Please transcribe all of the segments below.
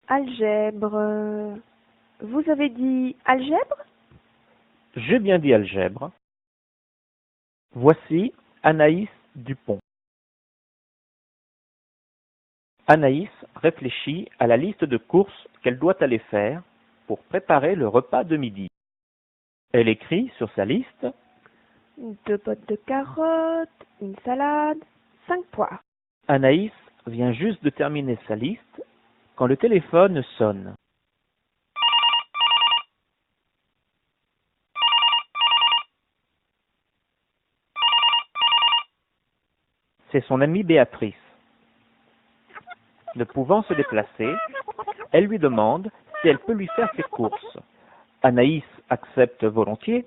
Algèbre. Vous avez dit algèbre? J'ai bien dit algèbre. Voici Anaïs Dupont. Anaïs réfléchit à la liste de courses qu'elle doit aller faire pour préparer le repas de midi. Elle écrit sur sa liste 2 bottes de carottes, une salade, 5 poires. Anaïs vient juste de terminer sa liste quand le téléphone sonne. C'est son amie Béatrice. Ne pouvant se déplacer, elle lui demande si elle peut lui faire ses courses. Anaïs accepte volontiers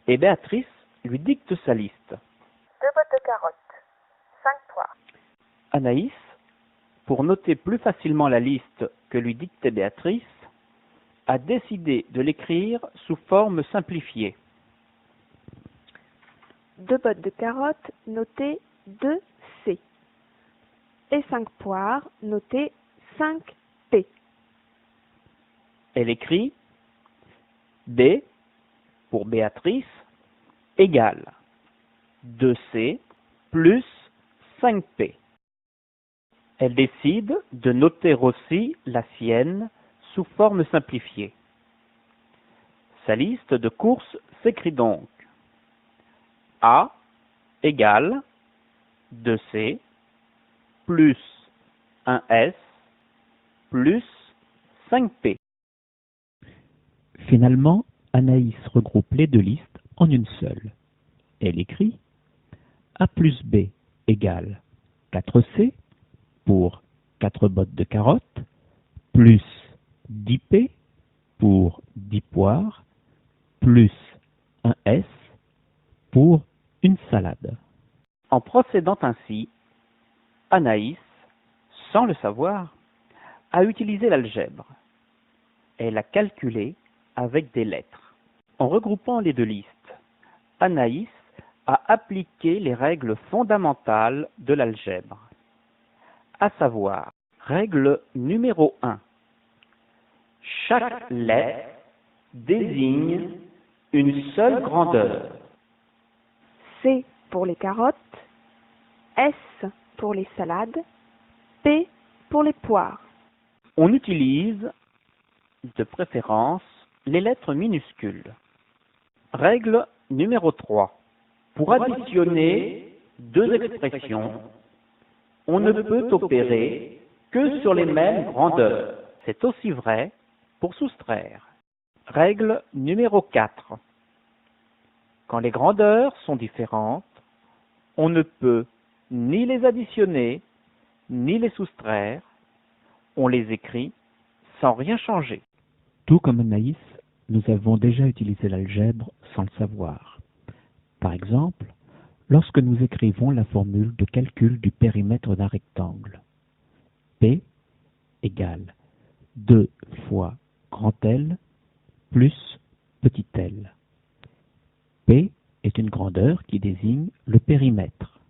et Béatrice lui dicte sa liste. 2 bottes de carottes, 5 poires. Anaïs, pour noter plus facilement la liste que lui dictait Béatrice, a décidé de l'écrire sous forme simplifiée. 2 bottes de carottes, notées 2C. Et 5 poires, notées 5P. Elle écrit B pour Béatrice égale 2C plus 5P. Elle décide de noter aussi la sienne sous forme simplifiée. Sa liste de courses s'écrit donc A égale 2C plus 1S plus 5P. Finalement, Anaïs regroupe les deux listes en une seule. Elle écrit A plus B égale 4C pour 4 bottes de carottes, plus 10P pour 10 poires, plus 1S pour une salade. En procédant ainsi, Anaïs, sans le savoir, a utilisé l'algèbre. Elle a calculé avec des lettres. En regroupant les deux listes, Anaïs a appliqué les règles fondamentales de l'algèbre, à savoir, règle numéro 1. Chaque lettre désigne une seule grandeur. C pour les carottes, S pour les salades, P pour les poires. On utilise, de préférence, les lettres minuscules. Règle numéro 3. Pour additionner deux expressions, on ne peut opérer que sur les mêmes grandeurs. C'est aussi vrai pour soustraire. Règle numéro 4. Quand les grandeurs sont différentes, on ne peut ni les additionner, ni les soustraire. On les écrit sans rien changer. Tout comme Anaïs, nous avons déjà utilisé l'algèbre sans le savoir. Par exemple, lorsque nous écrivons la formule de calcul du périmètre d'un rectangle. P égale 2 fois grand L plus petit l. P est une grandeur qui désigne le périmètre.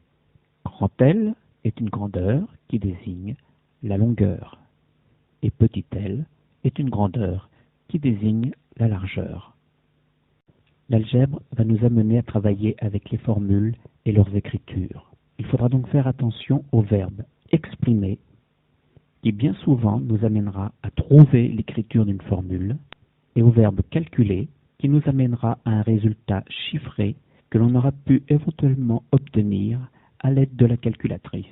Grand L est une grandeur qui désigne la longueur. Et petit l est une grandeur qui désigne la largeur. L'algèbre va nous amener à travailler avec les formules et leurs écritures. Il faudra donc faire attention au verbe exprimer, qui bien souvent nous amènera à trouver l'écriture d'une formule, et au verbe calculer, qui nous amènera à un résultat chiffré que l'on aura pu éventuellement obtenir à l'aide de la calculatrice.